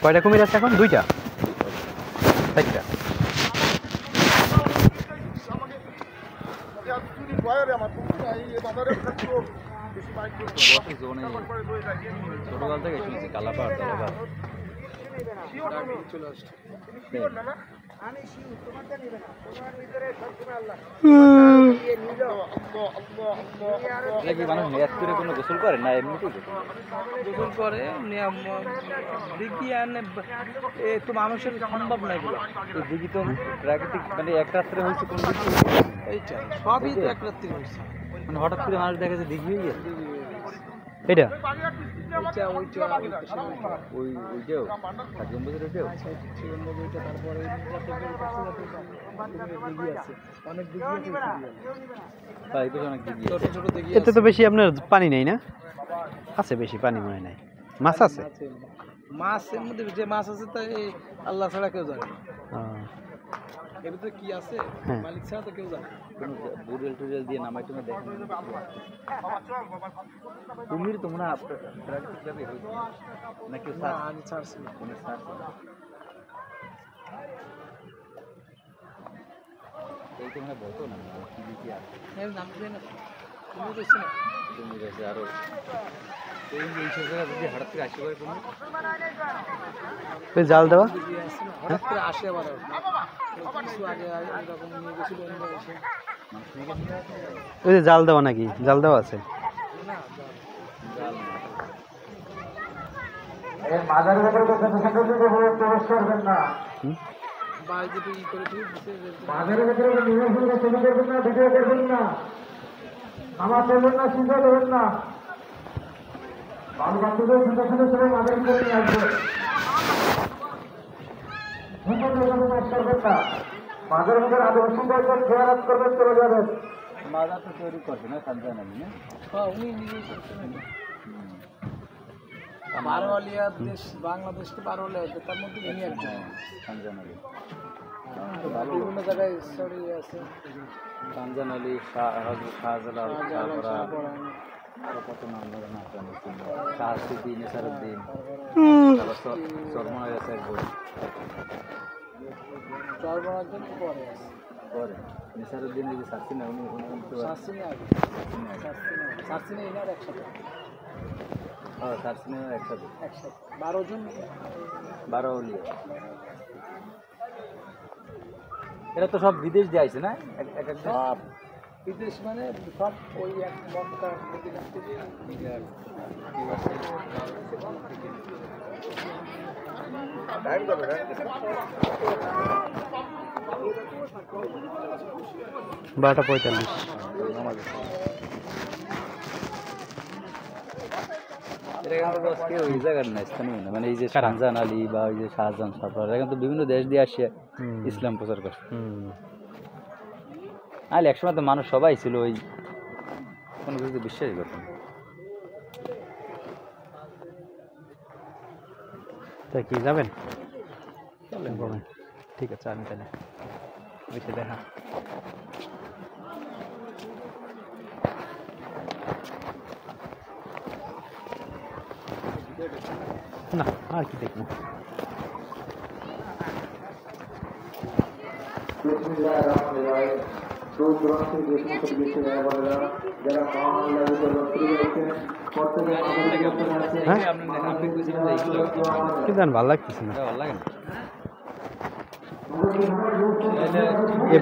কয়টা কুমির আছে এখন? 2টা 4টা। ছোটকাল থেকে শুনছি কালাপাড় মানুষ নিয়াত করে কোনো গোসল করে না, এমনিতেই গোসল করে দিঘি আনে তো মানুষের সম্ভব না এগুলো। দিঘি তো প্রাকৃতিক, মানে এক রাত্রে হয়েছে কোন দিঘি? এইটা সবই তো এক রাত্রি হয়েছে। মানে হঠাৎ করে মানুষ দেখা যাচ্ছে দিঘি হয়ে গেছে। এটা ওইটাও আর জম্বুজের ওইটাও তারপরে অনেক দিঘি আছে, তাই তো অনেক দিঘি ছোট ছোট দিঘি এতে তো বেশি আপনার পানি নেই না? আছে বেশি পানি মনে নাই, মাছ আছে। মাছের মধ্যে যে মাছ আছে তাই আল্লাহ ছাড়া কেউ জানে না। এর ভিতরে কি আছে মালিক ছাড়া তো কেউ জানে না। বুড়েল টুরেল দিয়ে নামাই তুমি দেখেন কুমির তোমরা প্রাকৃতিক ভাবে হয়েছে নাকি? আমি ছাড়ছি না। এই তোমরা বলতো না কি দিকে আছে? এর নাম কি না তুমি দেখছ না? কুমির আছে আরো এই সব জায়গা যদি হঠাৎ করে আসে করে কুমির ওই জাল দেওয়া হঠাৎ করে আসে আবার কিছু আগে এরকম নিয়ে গেছিল এসে ওই যে জাল দেওয়া নাকি? জাল দেওয়া আছে। মাঝের মধ্যে আদিবাসী খেয়াল করবেন, চলে যাবেন। মাদা তো তৈরি করছে না সানজান আলী না? হ্যাঁ উনি নিজেই করছেন। বারোয়ালিয়া দেশ, বাংলাদেশকে বারোয়ালিয়া তার মধ্যে উনি একজন। সানজান আলী বিভিন্ন জায়গায় ছড়িয়ে আছে। সানজান আলী, শাহজালাল, কত নাম ধরে না শাহসুদ্দিন, নেসারুদ্দিন, সরমনা গেছে একবার পরে নেসারুদ্দিন যদি শাস্তি না উনি একসাথে 12 জন 12 উলিয়া। এরা তো সব বিদেশ দিয়ে আইছে না? এক সব বিদেশ মানে সব ওই এক মক্কা বারোটা 45। ওই জায়গার না স্থানীয় না, মানে এই যে সানজান আলী বা ওই যে শাহজাহান সরকার এখন তো বিভিন্ন দেশ দিয়ে আসে ইসলাম প্রচার করছে। আলে একসময় তো মানুষ সবাই ছিল ওই কোনো কিছু বিশ্বাসই করত না। তা কি যাবেন? ঠিক আছে, আমি তাহলে বেশি দেখা না আর কি দেখবো। কি জান ভালো লাগতেছে না, ভালো লাগে না।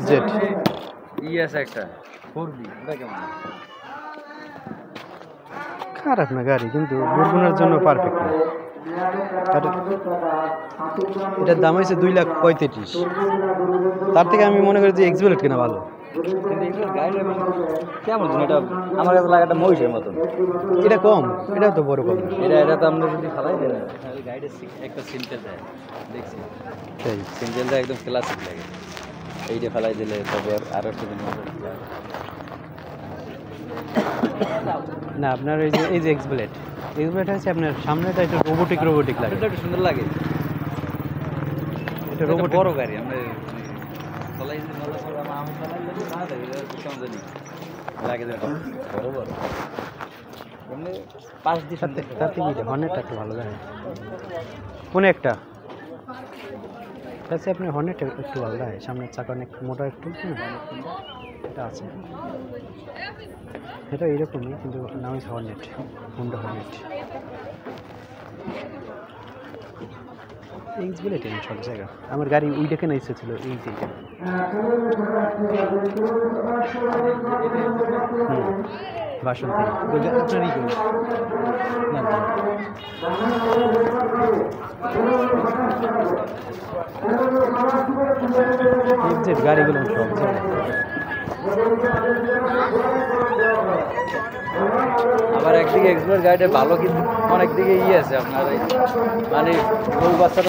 FZ আছে একটা 4B, ওটা কেমন? খারাপ না গাড়ি, কিন্তু বুরগুনার জন্য পারফেক্ট না। এটার দাম হয়েছে 2,35,000। তার থেকে আমি মনে করি যে এক্সবেলেট কেনা ভালো। কেমন এটা আমার কাছে লাগে একটা মহিষের মতন। এটা কম, এটাও তো বড় কম। এটা তো আমরা যদি ফালাই দেয় গাড়িটা একটা সিম্পল দেয়, দেখছি সেই সিম্পলটা একদম ক্লাসিক লাগে। এইটা ফেলাই দিলে তবে আরো একটু না আপনার এই যে এক্সবেলেট হচ্ছে আপনার সামনেটা একটু রোবোটিক লাগে। এটা একটু সুন্দর লাগে। এটা রোবোটিক বড় গাড়ি, আমরা ফলাই দিলে ভালো করে আমি ফলাই দিলে না দেয় কেমন জানি লাগে, বড় বড় এমনি 5 দিয়ে তার থেকে হর্নেটটা একটু ভালো লাগে কোন একটা তাতে আপনি হর্নেট একটু ভালো লাগে সামনের চাকা অনেক মোটা একটু এটা আছে এটা এইরকমই কিন্তু নাম হচ্ছে হর্নেট হুন্ডা হর্নেট এক্সবিলেট আমি সব জায়গা আমার গাড়ি ওইটাকে না ইচ্ছে ছিল এই যে বাসন্তী আপনারই কিনা না এক্সিট গাড়িগুলো সব জায়গায় আবার একদিকে এক্সপ্লোর গাড়িটা ভালো কিন্তু অনেক দিকে আছে আপনার মানে গরু বাচ্চারা